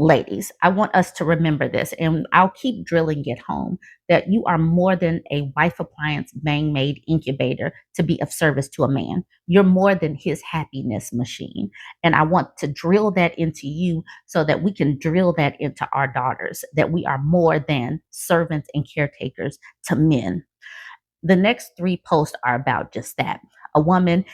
Ladies, I want us to remember this, and I'll keep drilling it home that you are more than a wife appliance bang made incubator to be of service to a man. You're more than his happiness machine. And I want to drill that into you so that we can drill that into our daughters, that we are more than servants and caretakers to men. The next three posts are about just that. A woman,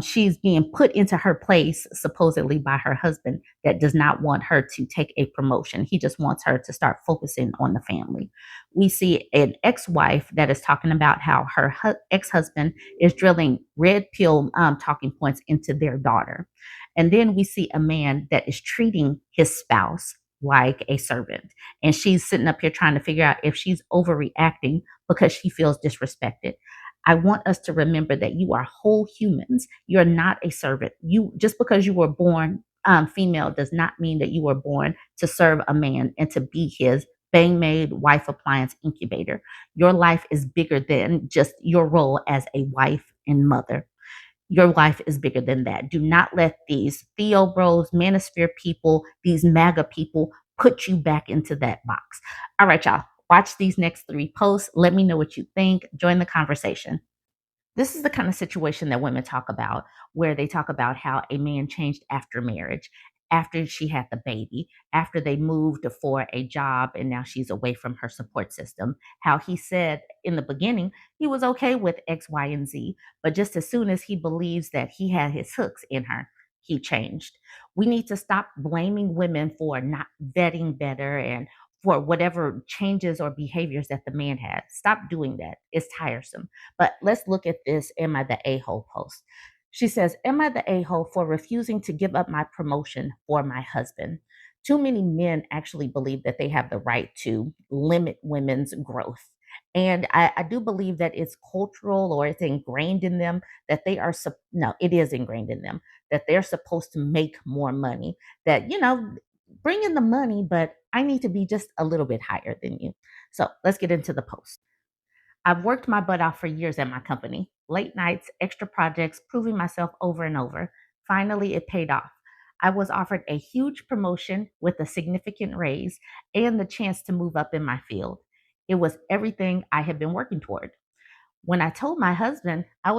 she's being put into her place supposedly by her husband that does not want her to take a promotion. He just wants her to start focusing on the family. We see an ex-wife that is talking about how her ex-husband is drilling red pill talking points into their daughter. And then we see a man that is treating his spouse like a servant. And she's sitting up here trying to figure out if she's overreacting because she feels disrespected. I want us to remember that you are whole humans. You're not a servant. You just because you were born female does not mean that you were born to serve a man and to be his bang made wife appliance incubator. Your life is bigger than just your role as a wife and mother. Your life is bigger than that. Do not let these Theo bros, manosphere people, these MAGA people put you back into that box. All right, y'all. Watch these next three posts. Let me know what you think. Join the conversation. This is the kind of situation that women talk about, where they talk about how a man changed after marriage, after she had the baby, after they moved for a job and now she's away from her support system. How he said in the beginning he was okay with X, Y, and Z, but just as soon as he believes that he had his hooks in her, he changed. We need to stop blaming women for not vetting better and for whatever changes or behaviors that the man had. Stop doing that. It's tiresome. But let's look at this Am I the A-hole post. She says, Am I the a-hole for refusing to give up my promotion for my husband? Too many men actually believe that they have the right to limit women's growth. And I do believe that it's cultural or it's ingrained in them that they are, no, it is ingrained in them that they're supposed to make more money, that, bring in the money, but I need to be just a little bit higher than you. So let's get into the post. I've worked my butt off for years at my company. Late nights, extra projects, proving myself over and over. Finally, it paid off. I was offered a huge promotion with a significant raise and the chance to move up in my field. It was everything I had been working toward. When I told my husband I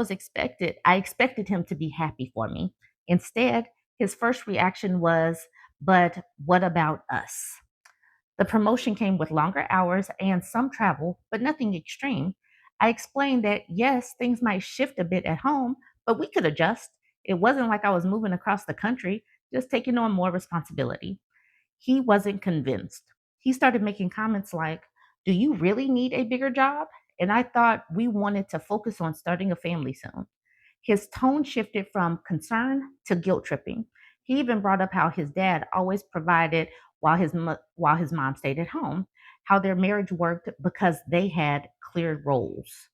expected him to be happy for me. Instead, his first reaction was, "But what about us?" The promotion came with longer hours and some travel, but nothing extreme. I explained that yes, things might shift a bit at home, but we could adjust. It wasn't like I was moving across the country, just taking on more responsibility. He wasn't convinced. He started making comments like, "Do you really need a bigger job?" And I thought we wanted to focus on starting a family soon. His tone shifted from concern to guilt tripping. He even brought up how his dad always provided while his mom stayed at home, how their marriage worked because they had clear roles.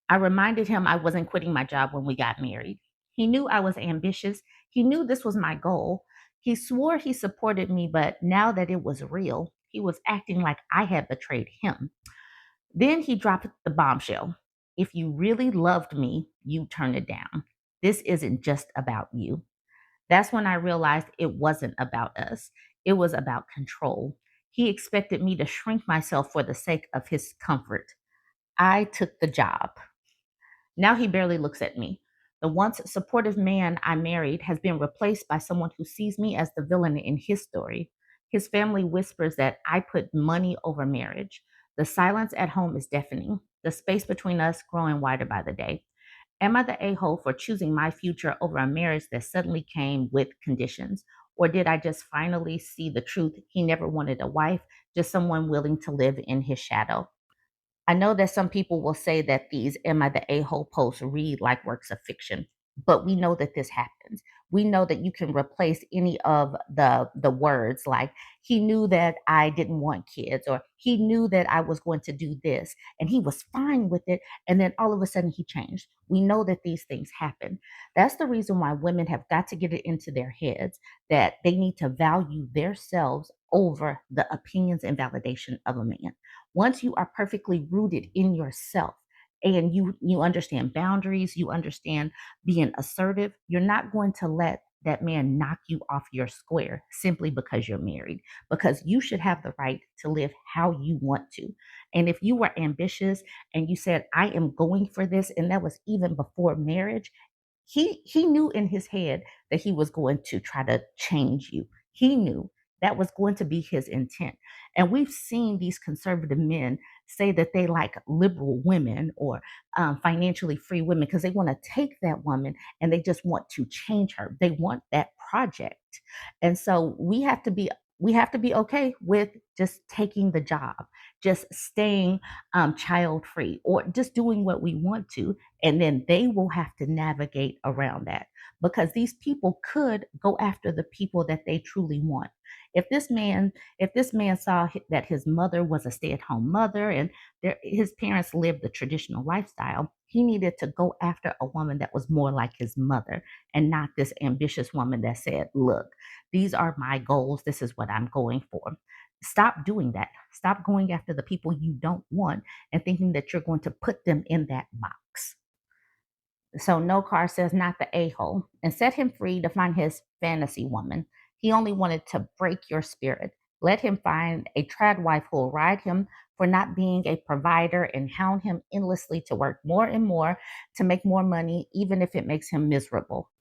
I reminded him I wasn't quitting my job when we got married. He knew I was ambitious. He knew this was my goal. He swore he supported me, but now that it was real, he was acting like I had betrayed him. Then he dropped the bombshell. If you really loved me, you turn it down. This isn't just about you. That's when I realized it wasn't about us. It was about control. He expected me to shrink myself for the sake of his comfort. I took the job. Now he barely looks at me. The once supportive man I married has been replaced by someone who sees me as the villain in his story. His family whispers that I put money over marriage. The silence at home is deafening, the space between us growing wider by the day. Am I the a-hole for choosing my future over a marriage that suddenly came with conditions? Or did I just finally see the truth? He never wanted a wife, just someone willing to live in his shadow. I know that some people will say that these Am I the A-hole posts read like works of fiction, but we know that this happens. We know that you can replace any of the words like he knew that I didn't want kids or he knew that I was going to do this and he was fine with it and then all of a sudden he changed. We know that these things happen. That's the reason why women have got to get it into their heads that they need to value themselves over the opinions and validation of a man. Once you are perfectly rooted in yourself and you understand boundaries, you understand being assertive, you're not going to let that man knock you off your square simply because you're married, because you should have the right to live how you want to. And if you were ambitious and you said, I am going for this, and that was even before marriage, he knew in his head that he was going to try to change you. He knew that was going to be his intent. And we've seen these conservative men say that they like liberal women or financially free women because they want to take that woman and they just want to change her. They want that project. And so we have to be okay with just taking the job, just staying child free, or just doing what we want to, and then they will have to navigate around that, because these people could go after the people that they truly want. If this man saw that his mother was a stay-at-home mother and his parents lived the traditional lifestyle, he needed to go after a woman that was more like his mother, and not this ambitious woman that said, look, these are my goals, this is what I'm going for. Stop doing that. Stop going after the people you don't want and thinking that you're going to put them in that box. So No Car says, not the a-hole, and set him free to find his fantasy woman. He only wanted to break your spirit. Let him find a trad wife who will ride him for not being a provider and hound him endlessly to work more and more to make more money, even if it makes him miserable.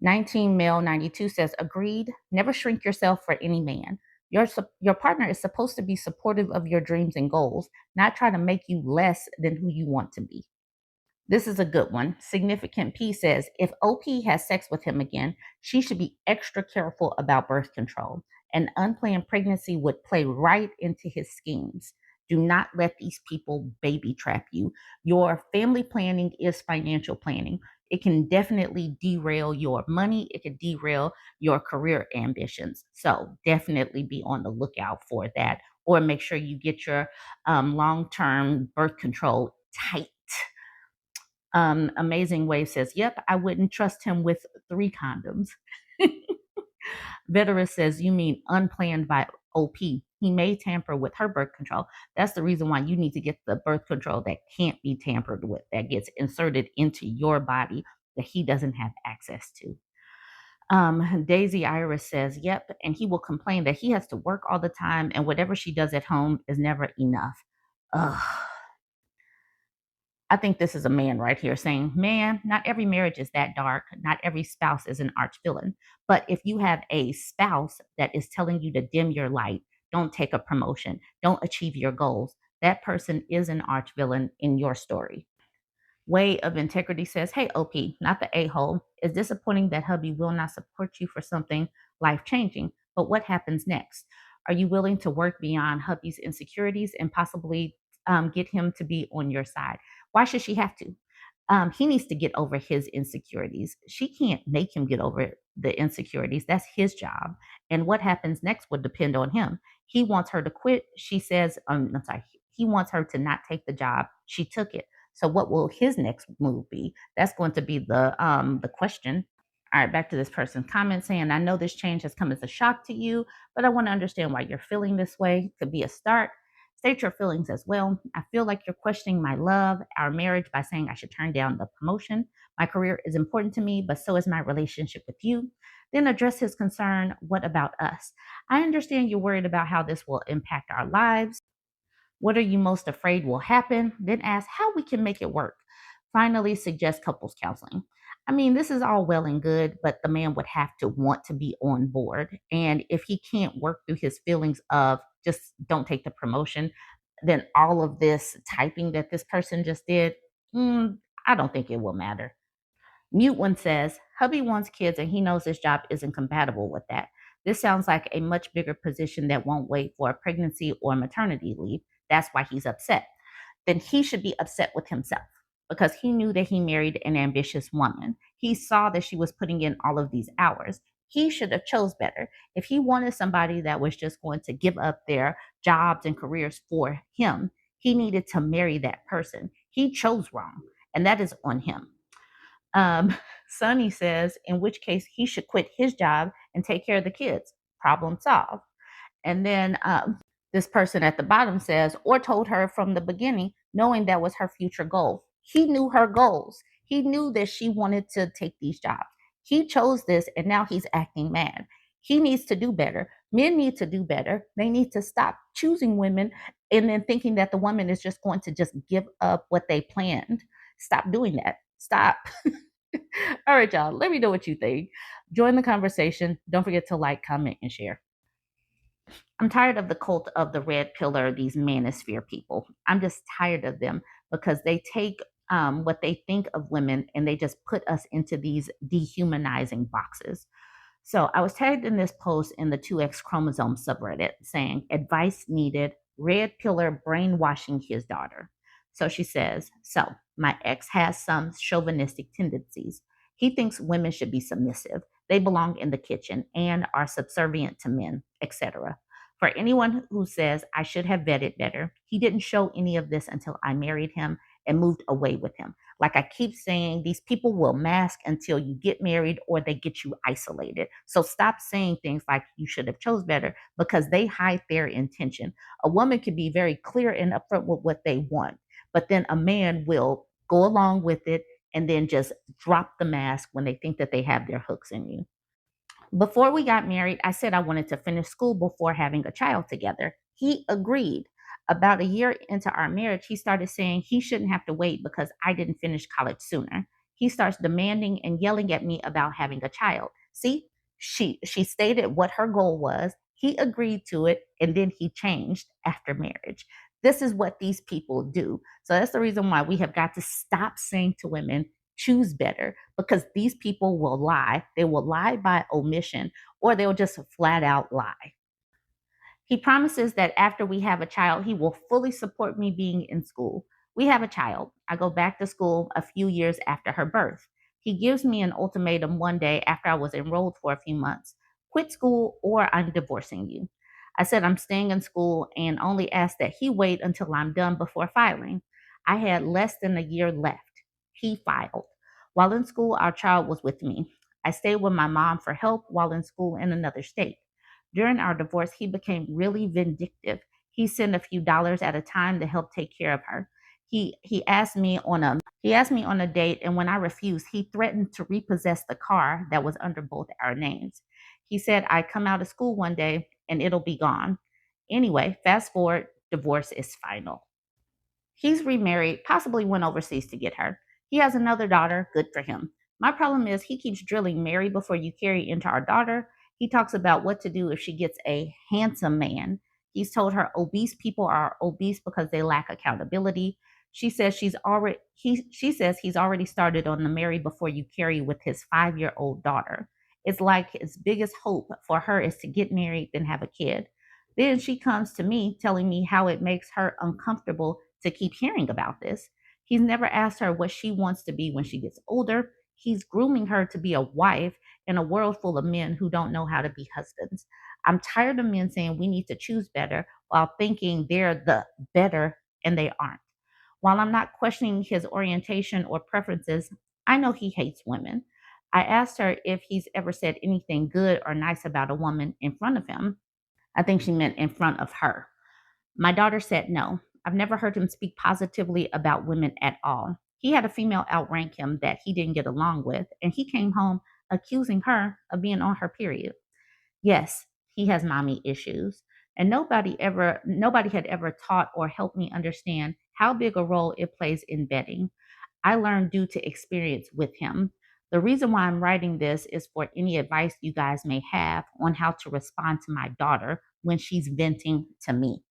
19 Male 92 says, agreed. Never shrink yourself for any man. Your partner is supposed to be supportive of your dreams and goals, not try to make you less than who you want to be. This is a good one. Significant P says, if OP has sex with him again, she should be extra careful about birth control. An unplanned pregnancy would play right into his schemes. Do not let these people baby trap you. Your family planning is financial planning. It can definitely derail your money. It can derail your career ambitions. So definitely be on the lookout for that, or make sure you get your long-term birth control tight. Amazing Wave says, yep, I wouldn't trust him with 3 condoms. Veteran says, you mean unplanned by OP. He may tamper with her birth control. That's the reason why you need to get the birth control that can't be tampered with, that gets inserted into your body, that he doesn't have access to. Daisy Iris says, yep, and he will complain that he has to work all the time and whatever she does at home is never enough. Ugh. I think this is a man right here saying, man, not every marriage is that dark. Not every spouse is an arch villain. But if you have a spouse that is telling you to dim your light, don't take a promotion, don't achieve your goals, that person is an arch villain in your story. Way of Integrity says, hey, OP, not the a-hole. It's disappointing that hubby will not support you for something life-changing. But what happens next? Are you willing to work beyond hubby's insecurities and possibly get him to be on your side? Why should she have to? He needs to get over his insecurities. She can't make him get over the insecurities. That's his job. And what happens next would depend on him. He wants her to quit. She says, I'm sorry, he wants her to not take the job. She took it. So what will his next move be? That's going to be the question. All right, back to this person's comment saying, I know this change has come as a shock to you, but I want to understand why you're feeling this way. Could be a start. State your feelings as well. I feel like you're questioning my love, our marriage, by saying I should turn down the promotion. My career is important to me, but so is my relationship with you. Then address his concern, what about us? I understand you're worried about how this will impact our lives. What are you most afraid will happen? Then ask how we can make it work. Finally, suggest couples counseling. I mean, this is all well and good, but the man would have to want to be on board. And if he can't work through his feelings of just don't take the promotion, then all of this typing that this person just did, I don't think it will matter. Mute One says, hubby wants kids and he knows his job isn't compatible with that. This sounds like a much bigger position that won't wait for a pregnancy or maternity leave. That's why he's upset. Then he should be upset with himself, because he knew that he married an ambitious woman. He saw that she was putting in all of these hours. He should have chose better. If he wanted somebody that was just going to give up their jobs and careers for him, he needed to marry that person. He chose wrong, and that is on him. Sonny says, in which case he should quit his job and take care of the kids. Problem solved. And then this person at the bottom says, or told her from the beginning, knowing that was her future goal. He knew her goals. He knew that she wanted to take these jobs. He chose this and now he's acting mad. He needs to do better. Men need to do better. They need to stop choosing women and then thinking that the woman is just going to just give up what they planned. Stop doing that. Stop. All right, y'all. Let me know what you think. Join the conversation. Don't forget to like, comment, and share. I'm tired of the cult of the red pillar, these manosphere people. I'm just tired of them because they take what they think of women and they just put us into these dehumanizing boxes. So I was tagged in this post in the 2X chromosome subreddit saying, advice needed, red pillar brainwashing his daughter. So she says, so my ex has some chauvinistic tendencies. He thinks women should be submissive. They belong in the kitchen and are subservient to men, etc. For anyone who says I should have vetted better, he didn't show any of this until I married him and moved away with him. Like I keep saying, these people will mask until you get married or they get you isolated. So stop saying things like you should have chose better because they hide their intention. A woman can be very clear and upfront with what they want, but then a man will go along with it and then just drop the mask when they think that they have their hooks in you. Before we got married, I said I wanted to finish school before having a child together. He agreed. About a year into our marriage, he started saying he shouldn't have to wait because I didn't finish college sooner. He starts demanding and yelling at me about having a child. See, she stated what her goal was. He agreed to it and then he changed after marriage. This is what these people do. So that's the reason why we have got to stop saying to women, choose better, because these people will lie. They will lie by omission or they'll just flat out lie. He promises that after we have a child, he will fully support me being in school. We have a child. I go back to school a few years after her birth. He gives me an ultimatum one day after I was enrolled for a few months: quit school or I'm divorcing you. I said I'm staying in school and only asked that he wait until I'm done before filing. I had less than a year left. He filed. While in school, our child was with me. I stayed with my mom for help while in school in another state. During our divorce, he became really vindictive. He sent a few dollars at a time to help take care of her. He asked me on a date, and when I refused, he threatened to repossess the car that was under both our names. He said I'd come out of school one day and it'll be gone. Anyway, fast forward, divorce is final. He's remarried, possibly went overseas to get her. He has another daughter, good for him. My problem is he keeps drilling marry before you carry into our daughter. He talks about what to do if she gets a handsome man. He's told her obese people are obese because they lack accountability. She says he's already started on the marry before you carry with his 5-year-old daughter. It's like his biggest hope for her is to get married then have a kid. Then she comes to me telling me how it makes her uncomfortable to keep hearing about this. He's never asked her what she wants to be when she gets older. He's grooming her to be a wife in a world full of men who don't know how to be husbands. I'm tired of men saying we need to choose better while thinking they're the better and they aren't. While I'm not questioning his orientation or preferences, I know he hates women. I asked her if he's ever said anything good or nice about a woman in front of him. I think she meant in front of her. My daughter said no. I've never heard him speak positively about women at all. He had a female outrank him that he didn't get along with, and he came home accusing her of being on her period. Yes, he has mommy issues. And nobody had ever taught or helped me understand how big a role it plays in vetting. I learned due to experience with him. The reason why I'm writing this is for any advice you guys may have on how to respond to my daughter when she's venting to me.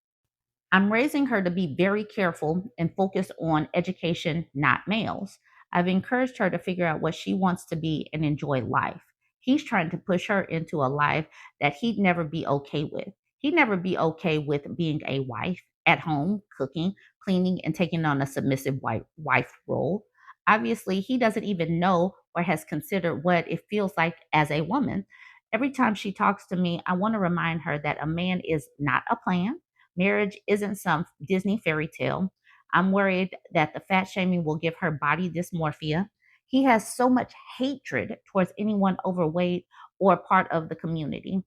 I'm raising her to be very careful and focus on education, not males. I've encouraged her to figure out what she wants to be and enjoy life. He's trying to push her into a life that he'd never be okay with. He'd never be okay with being a wife at home, cooking, cleaning, and taking on a submissive wife role. Obviously, he doesn't even know or has considered what it feels like as a woman. Every time she talks to me, I want to remind her that a man is not a plan. Marriage isn't some Disney fairy tale. I'm worried that the fat shaming will give her body dysmorphia. He has so much hatred towards anyone overweight or part of the community.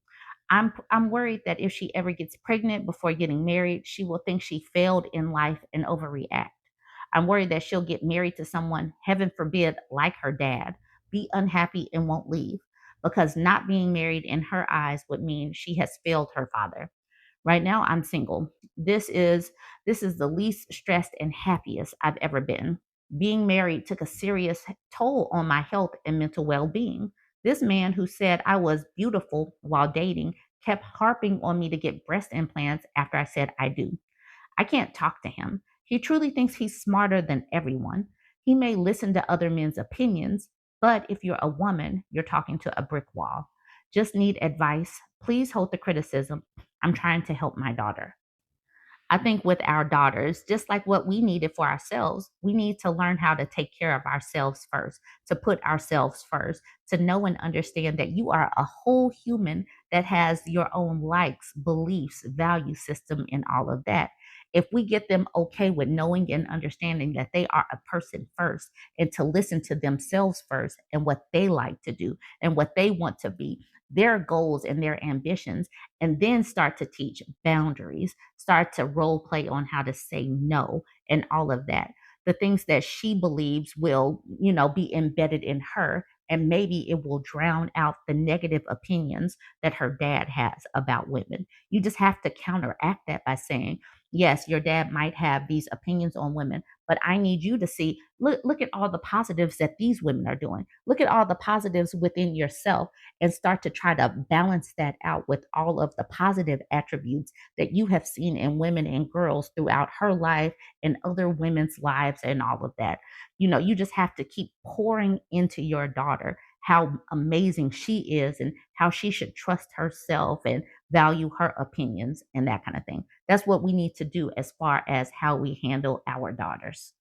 I'm worried that if she ever gets pregnant before getting married, she will think she failed in life and overreact. I'm worried that she'll get married to someone, heaven forbid, like her dad, be unhappy and won't leave, because not being married in her eyes would mean she has failed her father. Right now I'm single. This is the least stressed and happiest I've ever been. Being married took a serious toll on my health and mental well-being. This man who said I was beautiful while dating kept harping on me to get breast implants after I said I do. I can't talk to him. He truly thinks he's smarter than everyone. He may listen to other men's opinions, but if you're a woman, you're talking to a brick wall. Just need advice. Please hold the criticism. I'm trying to help my daughter. I think with our daughters, just like what we needed for ourselves, we need to learn how to take care of ourselves first, to put ourselves first, to know and understand that you are a whole human that has your own likes, beliefs, value system, and all of that. If we get them okay with knowing and understanding that they are a person first and to listen to themselves first and what they like to do and what they want to be, their goals and their ambitions, and then start to teach boundaries, start to role play on how to say no and all of that. The things that she believes will, be embedded in her. And maybe it will drown out the negative opinions that her dad has about women. You just have to counteract that by saying, yes, your dad might have these opinions on women, but I need you to see, look at all the positives that these women are doing. Look at all the positives within yourself and start to try to balance that out with all of the positive attributes that you have seen in women and girls throughout her life and other women's lives and all of that. You just have to keep pouring into your daughter how amazing she is and how she should trust herself and value her opinions and that kind of thing. That's what we need to do as far as how we handle our daughters.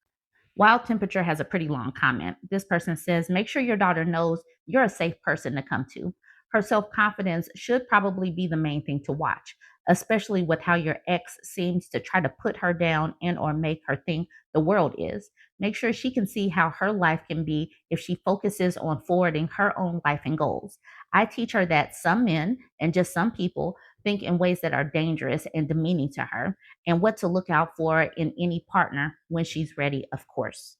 Wild Temperature has a pretty long comment. This person says, make sure your daughter knows you're a safe person to come to. Her self confidence should probably be the main thing to watch, especially with how your ex seems to try to put her down and or make her think the world is. Make sure she can see how her life can be if she focuses on forwarding her own life and goals. I teach her that some men and just some people think in ways that are dangerous and demeaning to her, and what to look out for in any partner when she's ready, of course.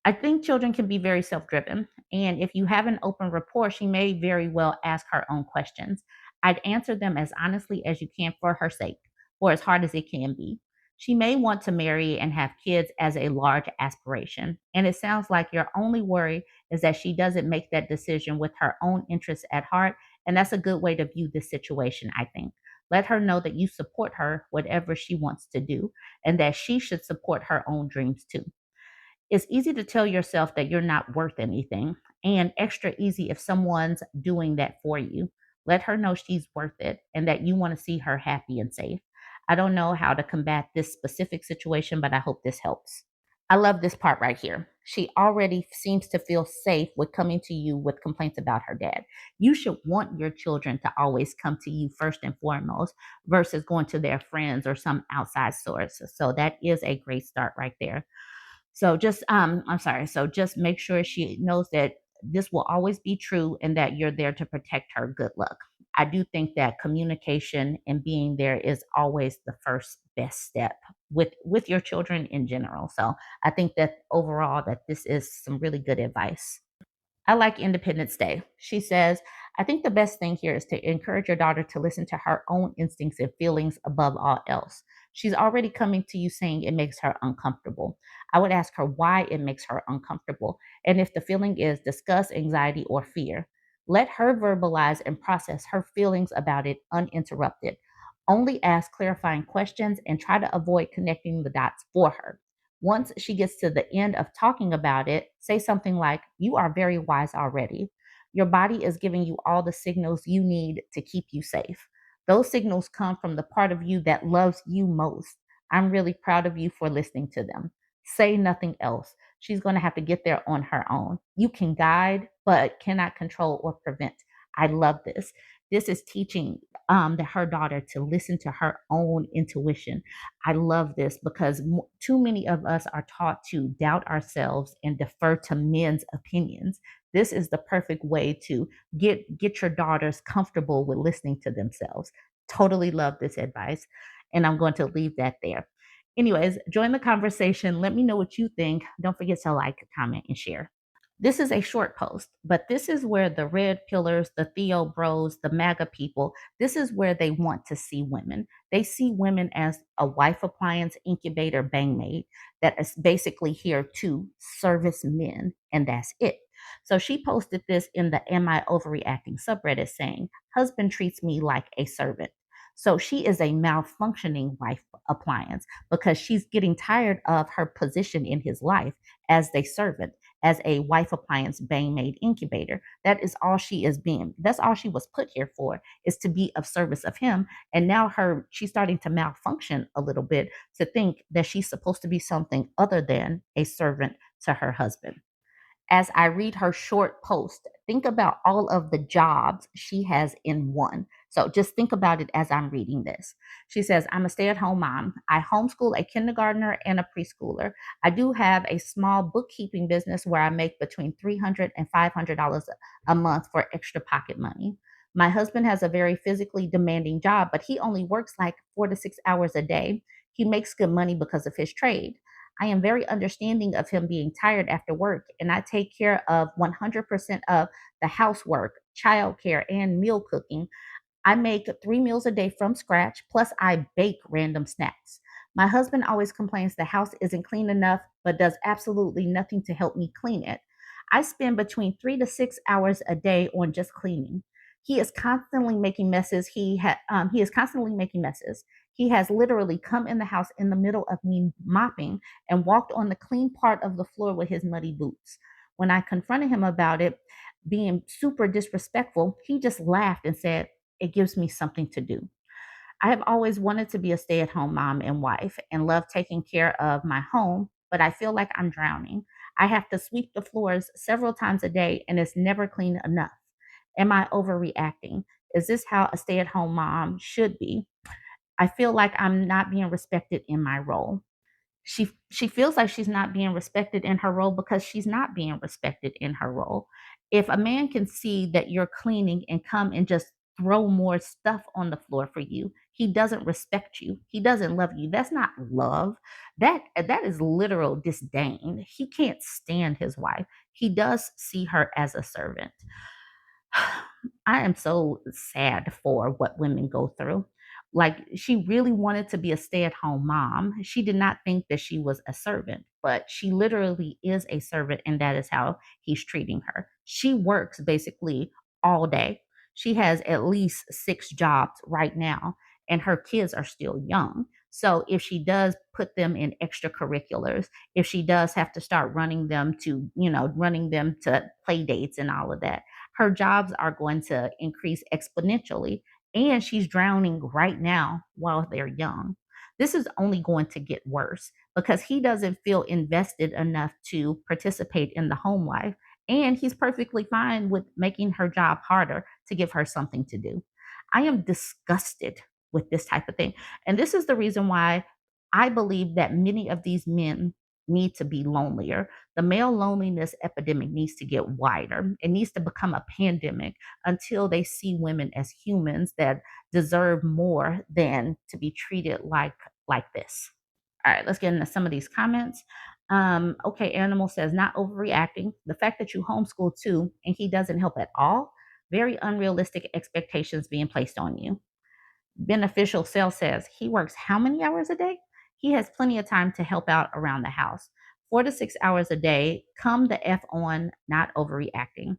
I think children can be very self driven. And if you have an open rapport, she may very well ask her own questions. I'd answer them as honestly as you can for her sake, or as hard as it can be. She may want to marry and have kids as a large aspiration. And it sounds like your only worry is that she doesn't make that decision with her own interests at heart. And that's a good way to view this situation, I think. Let her know that you support her, whatever she wants to do, and that she should support her own dreams too. It's easy to tell yourself that you're not worth anything, and extra easy if someone's doing that for you. Let her know she's worth it and that you want to see her happy and safe. I don't know how to combat this specific situation, but I hope this helps. I love this part right here. She already seems to feel safe with coming to you with complaints about her dad. You should want your children to always come to you first and foremost versus going to their friends or some outside source. So that is a great start right there. So just I'm sorry. So just make sure she knows that this will always be true and that you're there to protect her. Good luck. I do think that communication and being there is always the first best step with your children in general. So I think that overall that this is some really good advice. I like Independence Day. She says, I think the best thing here is to encourage your daughter to listen to her own instincts and feelings above all else. She's already coming to you saying it makes her uncomfortable. I would ask her why it makes her uncomfortable and if the feeling is disgust, anxiety, or fear. Let her verbalize and process her feelings about it uninterrupted. Only ask clarifying questions and try to avoid connecting the dots for her. Once she gets to the end of talking about it, say something like, you are very wise already. Your body is giving you all the signals you need to keep you safe. Those signals come from the part of you that loves you most. I'm really proud of you for listening to them. Say nothing else. She's going to have to get there on her own. You can guide, but cannot control or prevent. I love this. This is teaching her daughter to listen to her own intuition. I love this because too many of us are taught to doubt ourselves and defer to men's opinions. This is the perfect way to get your daughters comfortable with listening to themselves. Totally love this advice, and I'm going to leave that there. Anyways, join the conversation. Let me know what you think. Don't forget to like, comment, and share. This is a short post, but this is where the red pillars, the Theo bros, the MAGA people, this is where they want to see women. They see women as a wife appliance incubator bangmaid that is basically here to service men, and that's it. So she posted this in the Am I Overreacting subreddit saying, husband treats me like a servant. So she is a malfunctioning wife appliance because she's getting tired of her position in his life as a servant, as a wife appliance bang made incubator. That is all she is being. That's all she was put here for, is to be of service of him. And now she's starting to malfunction a little bit to think that she's supposed to be something other than a servant to her husband. As I read her short post, think about all of the jobs she has in one. So just think about it as I'm reading this. She says, I'm a stay at home mom. I homeschool a kindergartner and a preschooler. I do have a small bookkeeping business where I make between $300 and $500 a month for extra pocket money. My husband has a very physically demanding job, but he only works like 4 to 6 hours a day. He makes good money because of his trade. I am very understanding of him being tired after work, and I take care of 100% of the housework, childcare, and meal cooking. I make 3 meals a day from scratch, plus I bake random snacks. My husband always complains the house isn't clean enough, but does absolutely nothing to help me clean it. I spend between 3 to 6 hours a day on just cleaning. He is constantly making messes. He is constantly making messes. He has literally come in the house in the middle of me mopping and walked on the clean part of the floor with his muddy boots. When I confronted him about it being super disrespectful, he just laughed and said, it gives me something to do. I have always wanted to be a stay at home mom and wife and love taking care of my home, but I feel like I'm drowning. I have to sweep the floors several times a day and it's never clean enough. Am I overreacting? Is this how a stay at home mom should be? I feel like I'm not being respected in my role. She feels like she's not being respected in her role because she's not being respected in her role. If a man can see that you're cleaning and come and just throw more stuff on the floor for you, he doesn't respect you. He doesn't love you. That's not love. That is literal disdain. He can't stand his wife. He does see her as a servant. I am so sad for what women go through. Like, she really wanted to be a stay at home mom. She did not think that she was a servant, but she literally is a servant, and that is how he's treating her. She works basically all day. She has at least 6 jobs right now, and her kids are still young. So if she does put them in extracurriculars, if she does have to start running them to play dates and all of that, her jobs are going to increase exponentially, and she's drowning right now while they're young. This is only going to get worse because he doesn't feel invested enough to participate in the home life, and he's perfectly fine with making her job harder to give her something to do. I am disgusted with this type of thing. And this is the reason why I believe that many of these men need to be lonelier. The male loneliness epidemic needs to get wider. It needs to become a pandemic until they see women as humans that deserve more than to be treated like this. All right, let's get into some of these comments. Okay, Animal says, not overreacting. The fact that you homeschool too and he doesn't help at all, very unrealistic expectations being placed on you. Beneficial Cell says he works how many hours a day? He has plenty of time to help out around the house. 4 to 6 hours a day. Come the F on, not overreacting.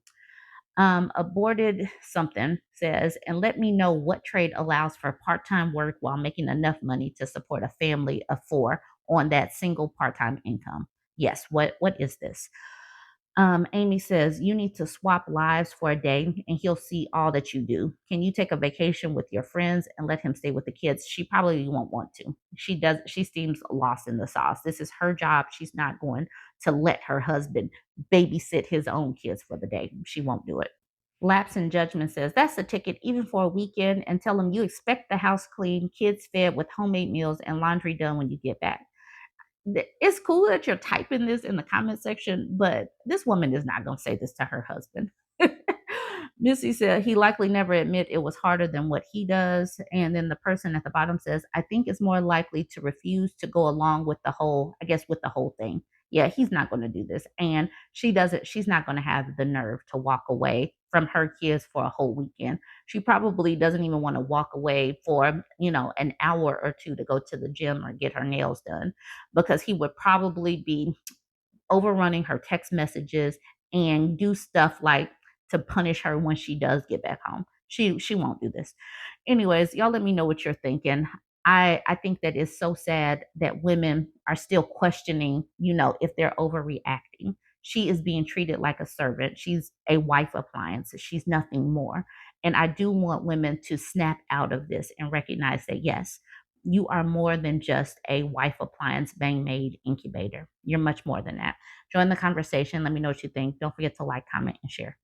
Aborted something says, and let me know what trade allows for part time work while making enough money to support a family of 4 on that single part time income. Yes, what is this? Amy says, you need to swap lives for a day and he'll see all that you do. Can you take a vacation with your friends and let him stay with the kids? She probably won't want to. She seems lost in the sauce. This is her job. She's not going to let her husband babysit his own kids for the day. She won't do it. Lapse in Judgment says, that's the ticket even for a weekend, and tell him you expect the house clean, kids fed with homemade meals, and laundry done when you get back. It's cool that you're typing this in the comment section, but this woman is not going to say this to her husband. Missy said he likely never admit it was harder than what he does. And then the person at the bottom says, I think it's more likely to refuse to go along with the whole thing. yeah, he's not going to do this. And she's not going to have the nerve to walk away from her kids for a whole weekend. She probably doesn't even want to walk away for, an hour or two to go to the gym or get her nails done, because he would probably be overrunning her text messages and do stuff like to punish her when she does get back home. She won't do this. Anyways, y'all let me know what you're thinking. I think that it's so sad that women are still questioning, if they're overreacting. She is being treated like a servant. She's a wife appliance. She's nothing more. And I do want women to snap out of this and recognize that, yes, you are more than just a wife appliance bang made incubator. You're much more than that. Join the conversation. Let me know what you think. Don't forget to like, comment, and share.